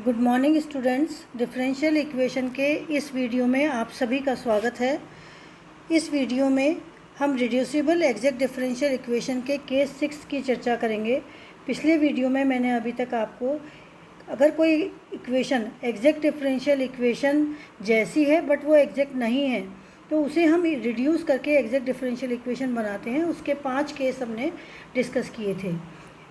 Good morning students. Differential equation के इस video में आप सभी का स्वागत है। इस वीडियो में हम रिड्यूसिबल एग्जैक्ट डिफरेंशियल इक्वेशन के केस 6 की चर्चा करेंगे। पिछले वीडियो में मैंने अभी तक आपको अगर कोई इक्वेशन एग्जैक्ट डिफरेंशियल इक्वेशन जैसी है बट वो एग्जैक्ट नहीं है तो उसे हम रिड्यूस करके एग्जैक्ट डिफरेंशियल इक्वेशन बनाते हैं, उसके 5 केस हमने डिस्कस किए थे।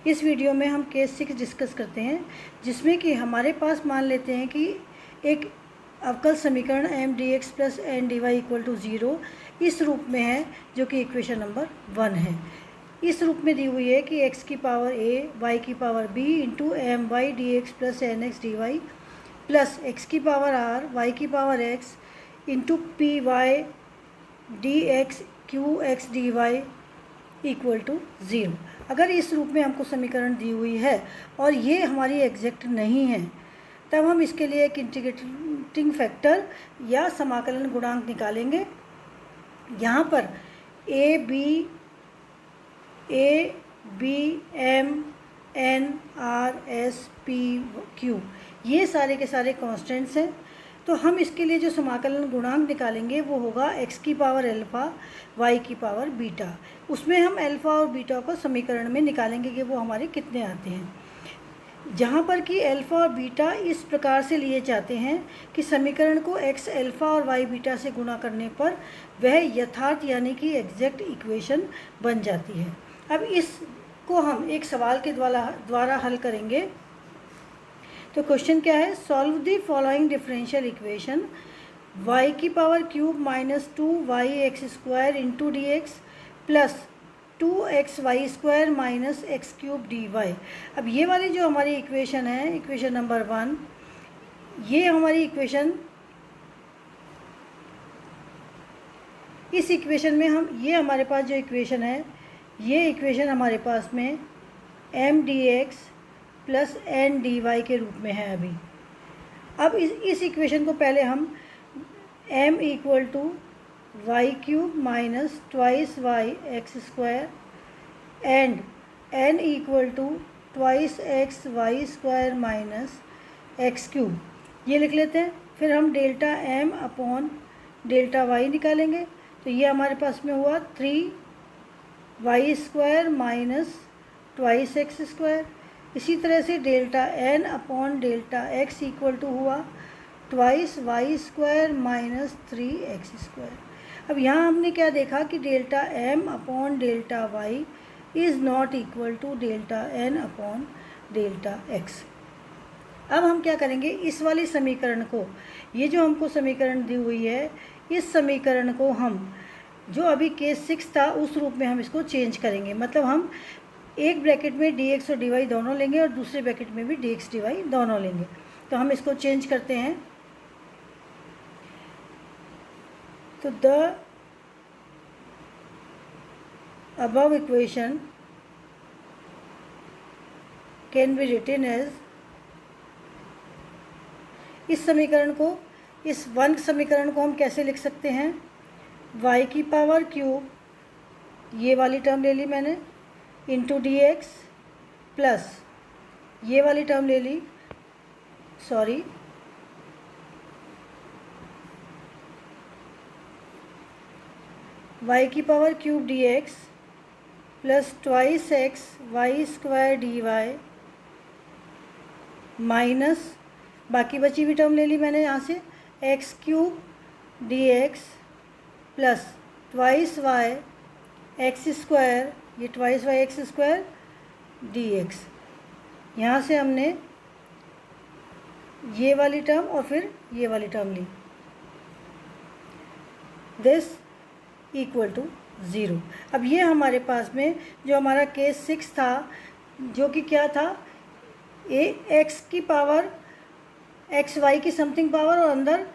इस वीडियो में हम केस 6 डिस्कस करते हैं, जिसमें कि हमारे पास मान लेते हैं कि एक अवकल समीकरण m d x plus n d y equal to 0 इस रूप में है, जो कि इक्वेशन नंबर 1 है। इस रूप में दी हुई है कि x की पावर a y की power b into m y d x plus n x d y plus x की पावर r y की power x into p y d x q x d y equal to 0। अगर इस रूप में हमको समीकरण दी हुई है और ये हमारी एग्जैक्ट नहीं है, तब हम इसके लिए एक इंटीग्रेटिंग फैक्टर या समाकलन गुणांक निकालेंगे। यहाँ पर a b m n r s p q ये सारे के सारे कॉन्स्टेंट्स हैं। तो हम इसके लिए जो समाकलन गुणांक निकालेंगे वो होगा x की पावर अल्फ़ा y की पावर बीटा। उसमें हम अल्फ़ा और बीटा को समीकरण में निकालेंगे कि वो हमारे कितने आते हैं। जहाँ पर कि अल्फ़ा और बीटा इस प्रकार से लिए जाते हैं कि समीकरण को x अल्फ़ा और y बीटा से गुणा करने पर वह यथार्थ यानी कि एग्जैक्ट इक्वेशन बन जाती है। अब इसको हम एक सवाल के द्वारा हल करेंगे। तो क्वेश्चन क्या है, solve the following differential equation y की power cube minus 2y x² into d x plus 2xy square minus x cube d y. अब ये वाली जो हमारी इक्वेशन है, इक्वेशन नंबर 1, ये हमारी इक्वेशन, इस इक्वेशन में हम ये हमारे पास जो इक्वेशन है, ये इक्वेशन हमारे पास में m d x plus n d y के रूप में है अभी। अब इस इक्वेशन को पहले हम m equal to y cube minus twice y x square and n equal to twice x y square minus x cube ये लिख लेते हैं। फिर हम delta m upon delta y निकालेंगे। तो ये हमारे पास में हुआ 3y square minus twice x square. इसी तरह से delta n upon delta x equal to हुआ twice y square minus 3x square. अब यहाँ हमने क्या देखा कि delta m upon delta y is not equal to delta n upon delta x। अब हम क्या करेंगे, इस वाली समीकरण को, ये जो हमको समीकरण दी हुई है, इस समीकरण को हम जो अभी केस 6 था उस रूप में हम इसको चेंज करेंगे। मतलब हम एक ब्रैकेट में dx और dy दोनों लेंगे और दूसरे ब्रैकेट में भी dx dy दोनों लेंगे। तो हम इसको चेंज करते हैं। तो the above equation can be written as, इस समीकरण को, इस 1 समीकरण को हम कैसे लिख सकते हैं, y की पावर क्यूब, ये वाली टर्म ले ली मैंने, इंटू डी एक्स प्लस ये वाली टर्म ले ली, सॉरी, y की power cube d x plus twice x y square d y minus बाकी बची हुई टर्म ले ली मैंने यहाँ से, x cube d x plus twice y x square, ये twice y x square d x. यहाँ से हमने ये वाली टर्म और फिर ये वाली टर्म ली, दिस इक्वल टू 0। अब ये हमारे पास में जो हमारा केस 6 था, जो कि क्या था, x की पावर एक्स वाई की समथिंग पावर और अंदर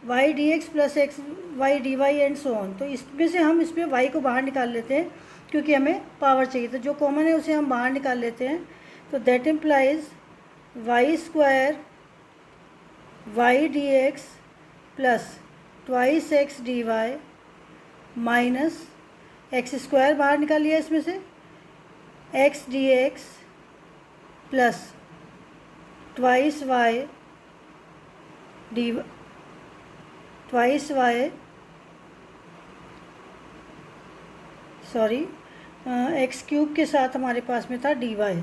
y d x plus x y d y and so on. तो इसमें से हम इसमें y को बाहर निकाल लेते हैं क्योंकि हमें पावर चाहिए। तो जो कॉमन है उसे हम बाहर निकाल लेते हैं। तो that implies y square y d x plus twice x d y minus x square बाहर निकाल लिया इसमें से, x d x plus twice y d twice y x cube के साथ हमारे पास में था डी वाई,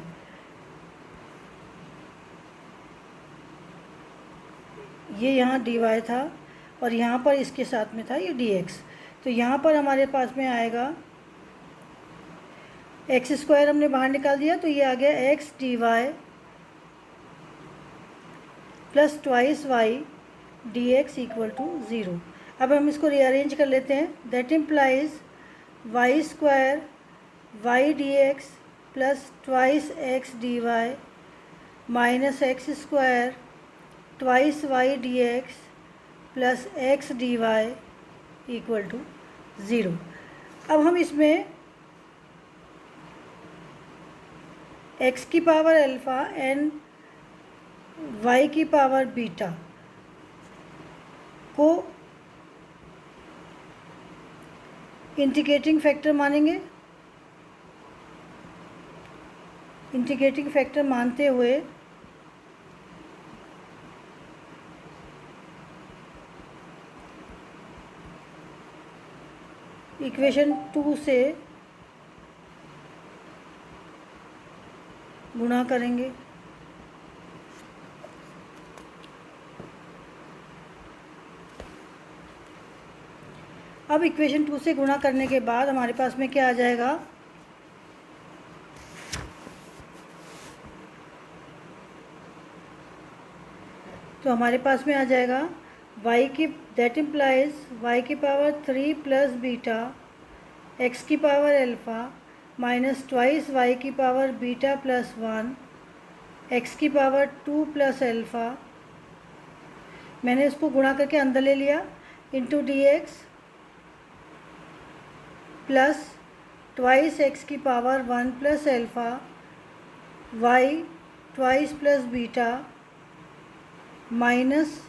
ये यहाँ डी वाई था और यहाँ पर इसके साथ में था ये डी एक्स। तो यहाँ पर हमारे पास में आएगा एक्स स्क्वायर हमने बाहर निकाल दिया तो ये आ गया x d y plus twice y d x equal to zero. अब हम इसको रीअरेंज कर लेते हैं। That implies y square y d x plus twice x d y minus x square twice y d x plus x d y equal to zero. अब हम इसमें x की पावर अल्फ़ा एंड वाई की power beta को integrating factor मानेंगे। Integrating factor मानते हुए equation 2 से गुणा करेंगे। अब इक्वेशन 2 से गुणा करने के बाद हमारे पास में क्या आ जाएगा, तो हमारे पास में आ जाएगा y की, दैट इम्प्लाइज y की पावर 3 प्लस बीटा x की power alpha minus twice y की पावर बीटा प्लस 1 x की पावर 2 प्लस अल्फ़ा, मैंने इसको गुणा करके अंदर ले लिया, into d x plus twice x की power 1 plus alpha y twice plus beta minus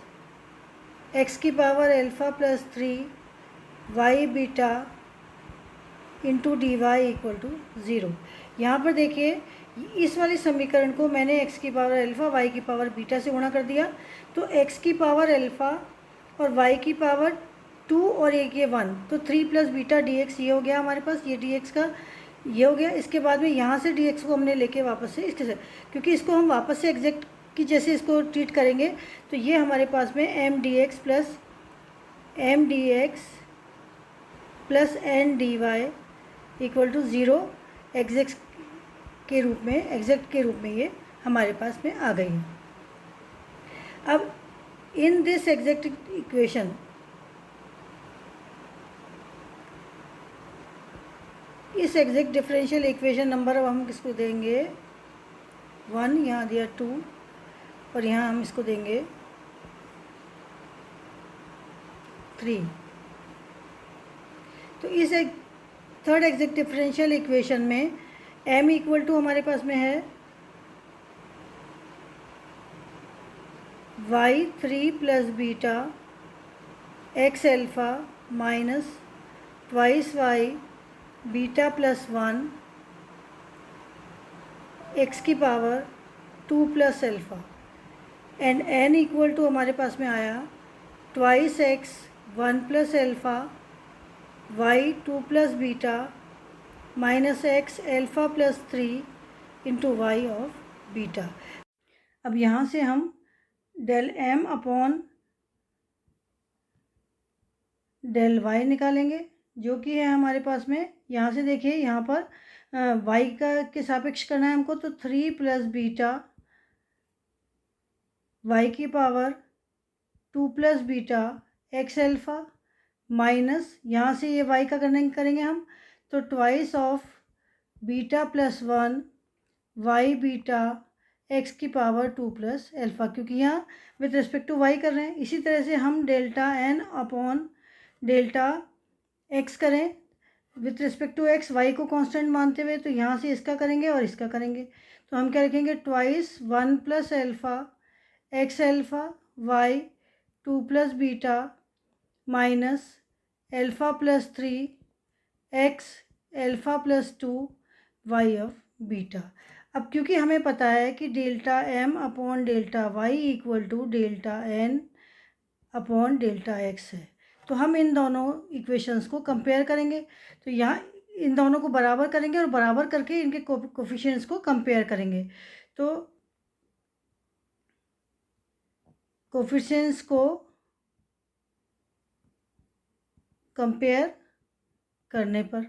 x की power alpha plus 3 y beta into d y equal to zero. यहाँ पर देखिए इस वाले समीकरण को मैंने एक्स की पावर अल्फ़ा वाई की पावर बीटा से गुणा कर दिया, तो एक्स की पावर अल्फ़ा और वाई की पावर 2 और एक ये 1, तो 3 प्लस बीटा डी एक्स ये हो गया हमारे पास, ये डी एक्स का ये हो गया। इसके बाद में यहाँ से डी एक्स को हमने लेके वापस से इसके साथ, क्योंकि इसको हम वापस से एग्जैक्ट कि जैसे इसको ट्रीट करेंगे तो ये हमारे पास में m d x plus n d y equal to zero exact के रूप में ये हमारे पास में आ गई है। अब इन दिस एग्जैक्ट इक्वेशन, इस एग्जैक्ट डिफरेंशियल इक्वेशन नंबर अब हम किसको देंगे 1, यहाँ दिया 2 और यहाँ हम इसको देंगे 3। तो इस एक थर्ड एग्जैक्ट डिफरेंशियल इक्वेशन में m इक्वल टू हमारे पास में है y 3 plus beta x alpha minus twice y beta plus 1 x की power 2 plus alpha and n equal to हमारे पास में आया twice x 1 plus alpha y 2 plus beta minus x alpha plus 3 into y of beta. अब यहाँ से हम del m upon del y निकालेंगे, जो कि है हमारे पास में, यहाँ से देखिए यहाँ पर y का के सापेक्ष करना है हमको, तो 3 प्लस बीटा y की power 2 plus beta x alpha minus यहाँ से ये y का करेंगे हम, तो twice of beta plus 1 y beta x की पावर 2 प्लस अल्फ़ा, क्योंकि यहाँ विथ रिस्पेक्ट टू y कर रहे हैं। इसी तरह से हम delta n upon delta x करें with respect to x, y को कांस्टेंट मानते हुए, तो यहाँ से इसका करेंगे और इसका करेंगे, तो हम क्या रखेंगे twice 1 plus alpha x alpha y 2 plus beta minus alpha plus 3 x alpha plus 2 y of beta. अब क्योंकि हमें पता है कि delta m upon delta y equal to delta n upon delta x है। तो हम इन दोनों इक्वेशंस को कंपेयर करेंगे। तो यहाँ इन दोनों को बराबर करेंगे और बराबर करके इनके कोफिशिएंट्स को कंपेयर करेंगे। तो कोफिशिएंट्स को कंपेयर करने पर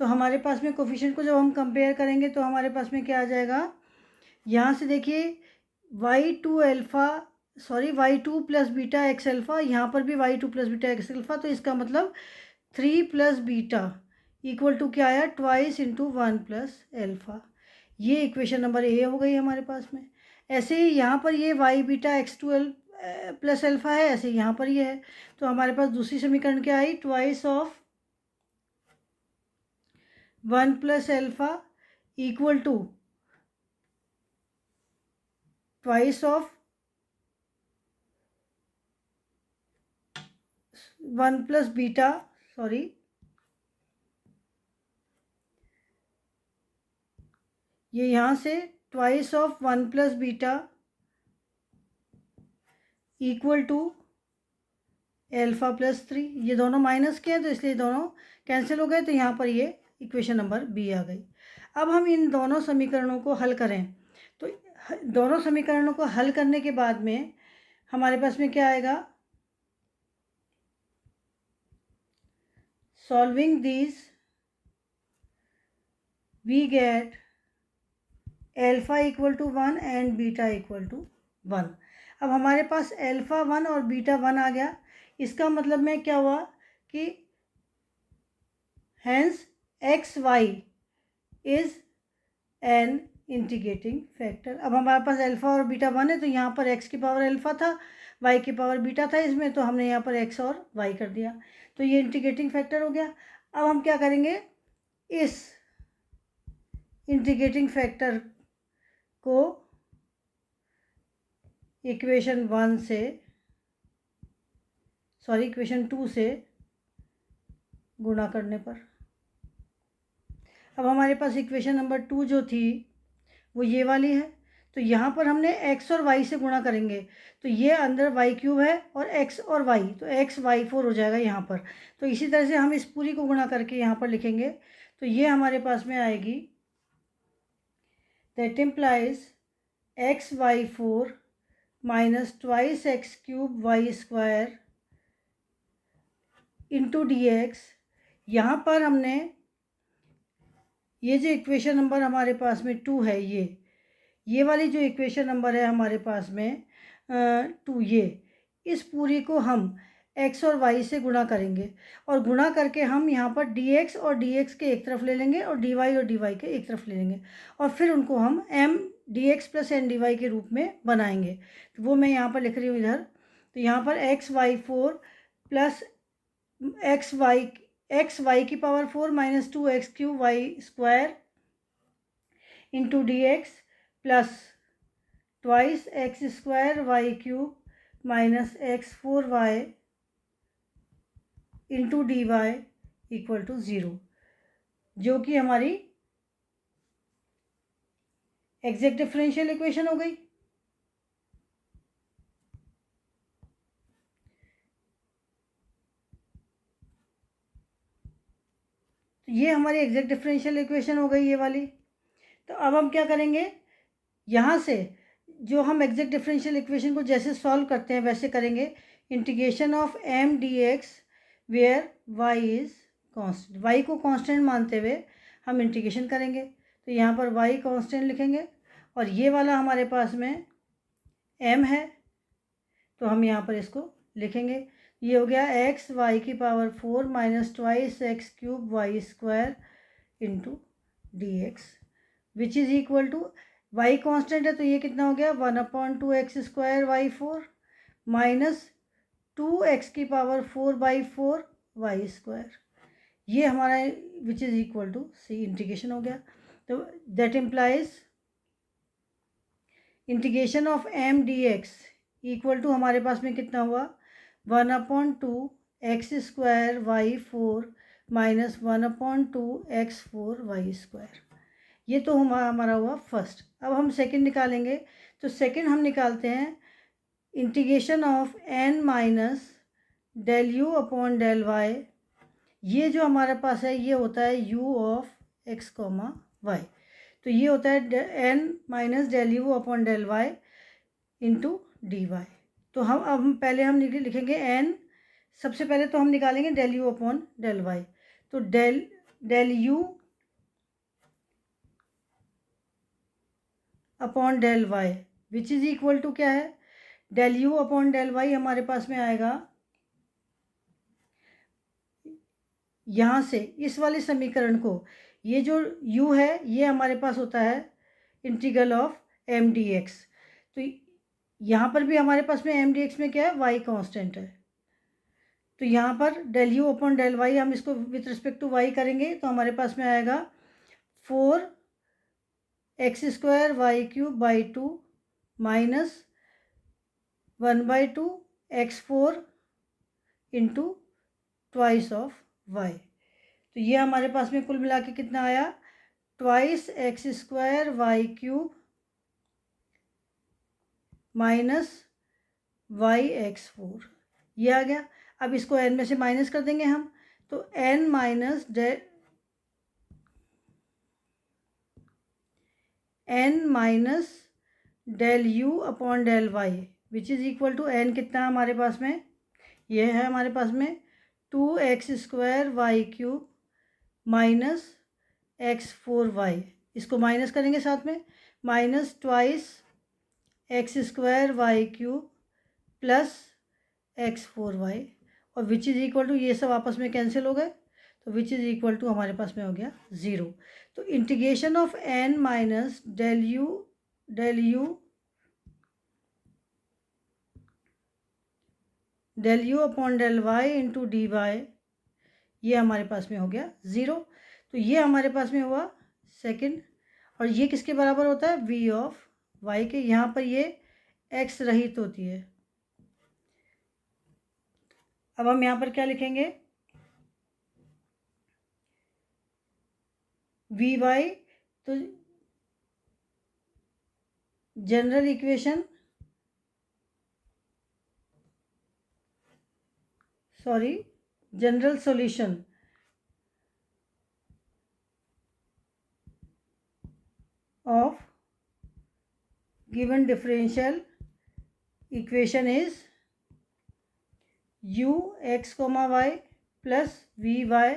तो हमारे पास में कोफिशिएंट को जब हम कंपेयर करेंगे तो हमारे पास में क्या आ जाएगा, यहाँ से देखिए y2 plus beta x alpha, यहाँ पर भी y2 plus beta x alpha, तो इसका मतलब 3 प्लस बीटा इक्वल टू क्या आया, ट्वाइस इंटू 1 प्लस एल्फ़ा। ये इक्वेशन नंबर ए हो गई हमारे पास में। ऐसे ही यहाँ पर ये y beta x2 plus alpha है, ऐसे यहाँ पर ये है। तो हमारे पास दूसरी समीकरण क्या आई, twice of 1 plus alpha equal to twice of 1 plus beta, sorry ये यहाँ से twice of 1 plus beta equal to alpha plus 3। ये दोनों माइनस के हैं तो इसलिए दोनों कैंसिल हो गए, तो यहाँ पर ये इक्वेशन नंबर बी आ गई। अब हम इन दोनों समीकरणों को हल करें तो दोनों समीकरणों को हल करने के बाद में हमारे पास में क्या आएगा, solving these we get alpha equal to 1 and beta equal to 1। अब हमारे पास एल्फ़ा 1 और बीटा 1 आ गया। इसका मतलब में क्या हुआ कि hence x y is an integrating factor. अब हमारे पास अल्फ़ा और बीटा 1 है तो यहाँ पर x की पावर अल्फ़ा था, y की पावर बीटा था इसमें, तो हमने यहाँ पर x और y कर दिया, तो ये इंटीग्रेटिंग फैक्टर हो गया। अब हम क्या करेंगे, इस इंटीग्रेटिंग फैक्टर को इक्वेशन 2 से गुणा करने पर। अब हमारे पास इक्वेशन नंबर 2 जो थी वो ये वाली है, तो यहाँ पर हमने x और y से गुणा करेंगे, तो ये अंदर y³ है और x और y, तो x y4 हो जाएगा यहाँ पर। तो इसी तरह से हम इस पूरी को गुणा करके यहाँ पर लिखेंगे, तो ये हमारे पास में आएगी, that implies x/4 minus twice x³ y² into dx। यहाँ पर हमने ये जो इक्वेशन नंबर हमारे पास में 2 है, ये वाली जो इक्वेशन नंबर है हमारे पास में 2, ये इस पूरी को हम x और y से गुणा करेंगे और गुणा करके हम यहाँ पर dx और dx के एक तरफ ले लेंगे और dy और dy के एक तरफ ले लेंगे और फिर उनको हम m dx plus n dy के रूप में बनाएंगे। तो वो मैं यहाँ पर लिख रही हूँ इधर। तो यहाँ पर x/4 प्लस x y की power 4 minus 2x³ y² into dx plus twice x² y³ minus x4y into dy equal to 0, जो कि हमारी एग्जैक्ट डिफरेंशियल इक्वेशन हो गई। तो ये हमारी एग्जैक्ट डिफरेंशियल इक्वेशन हो गई ये वाली। तो अब हम क्या करेंगे, यहाँ से जो हम एग्जैक्ट डिफरेंशियल इक्वेशन को जैसे सॉल्व करते हैं वैसे करेंगे। Integration of m dx where y is constant, y को कांस्टेंट मानते हुए हम इंटीग्रेशन करेंगे। तो यहाँ पर y कांस्टेंट लिखेंगे और ये वाला हमारे पास में m है, तो हम यहाँ पर इसको लिखेंगे। ये हो गया x y की power 4 minus twice x³ y² into dx which is equal to, y constant है तो ये कितना हो गया, 1/2x² y4 माइनस 2x की पावर 4/4 y², ये हमारा which is equal to c, integration हो गया। तो that implies integration of m dx equal to हमारे पास में कितना हुआ, 1/2x² y4 minus 1/2x4 y²। ये तो हमारा हुआ फर्स्ट। अब हम सेकंड निकालेंगे, तो सेकंड हम निकालते हैं integration of n minus del u upon del y, ये जो हमारे पास है ये होता है u of x comma y. तो ये होता है n minus del u upon del y into d y. तो हम पहले हम लिखेंगे n, सबसे पहले तो हम निकालेंगे del u upon del y. तो del u upon del y which is equal to क्या है, del u upon del y हमारे पास में आएगा यहाँ से इस वाले समीकरण को, ये जो u है ये हमारे पास होता है integral of m d x. तो यहाँ पर भी हमारे पास में एम डी एक्स में क्या है, y कांस्टेंट है। तो यहाँ पर del u upon del y हम इसको विथ रिस्पेक्ट टू y करेंगे तो हमारे पास में आएगा 4x² y³ minus 1/2 x4 into twice of y। तो ये हमारे पास में कुल मिला के कितना आया, 2x² y³ माइनस yx4, ये आ गया। अब इसको n में से माइनस कर देंगे हम, तो n minus del u upon del y which is equal to n कितना है हमारे पास में, ये है हमारे पास में 2x² y³ माइनस x4y। इसको माइनस करेंगे साथ में, minus 2x² y³ plus x4y, और विच इज़ इक्वल टू ये सब आपस में कैंसिल हो गए, तो विच इज़ इक्वल टू हमारे पास में हो गया 0। तो integration of n minus del u upon del y into d y, ये हमारे पास में हो गया 0। तो ये हमारे पास में हुआ सेकंड, और ये किसके बराबर होता है, v ऑफ y के। यहाँ पर ये x रहित होती है। अब हम यहाँ पर क्या लिखेंगे, वी वाई, तो general equation general solution of given differential equation is u x, y plus v y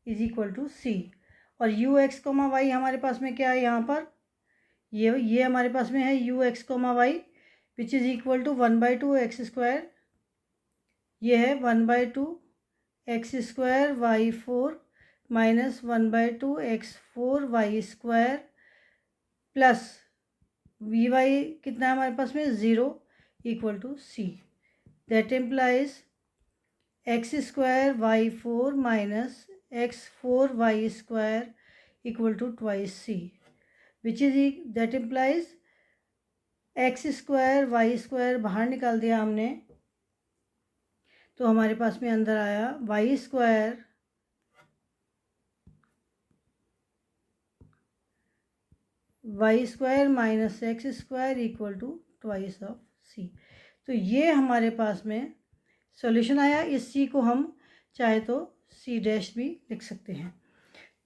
is equal to c. और u x, y हमारे पास में क्या है, यहाँ पर ये हमारे पास में है u x, y which is equal to 1/2 x², ये है 1/2 x² y4 minus 1/2 x4 y² plus v Y कितना है हमारे पास में 0 equal to C. That implies x² y4 minus x4 y² equal to twice C, which is that implies x² y² बाहर निकाल दिया हमने, तो हमारे पास में अंदर आया y² minus x² equal to twice of c. तो ये हमारे पास में सॉल्यूशन आया। इस सी को हम चाहे तो सी डैश भी लिख सकते हैं।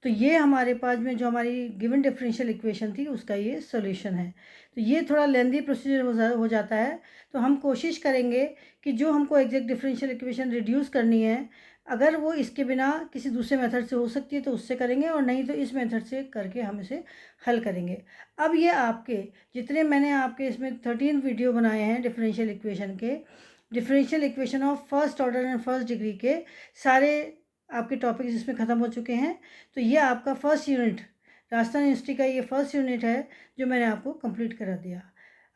तो ये हमारे पास में जो हमारी गिवन डिफरेंशियल इक्वेशन थी उसका ये सॉल्यूशन है। तो ये थोड़ा लेंदी प्रोसीजर हो जाता है, तो हम कोशिश करेंगे कि जो हमको एग्जैक्ट डिफरेंशियल इक्वेशन रिड्यूस करनी है, अगर वो इसके बिना किसी दूसरे मेथड से हो सकती है तो उससे करेंगे, और नहीं तो इस मेथड से करके हम इसे हल करेंगे। अब ये आपके जितने मैंने आपके इसमें 13 वीडियो बनाए हैं डिफरेंशियल इक्वेशन के, differential equation of first order and first degree के सारे आपके टॉपिक्स इसमें ख़त्म हो चुके हैं। तो ये आपका फर्स्ट यूनिट, राजस्थान यूनिवर्सिटी का ये फर्स्ट यूनिट है जो मैंने आपको कंप्लीट करा दिया।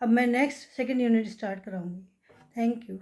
अब मैं नेक्स्ट सेकंड यूनिट स्टार्ट कराऊंगी। Thank you.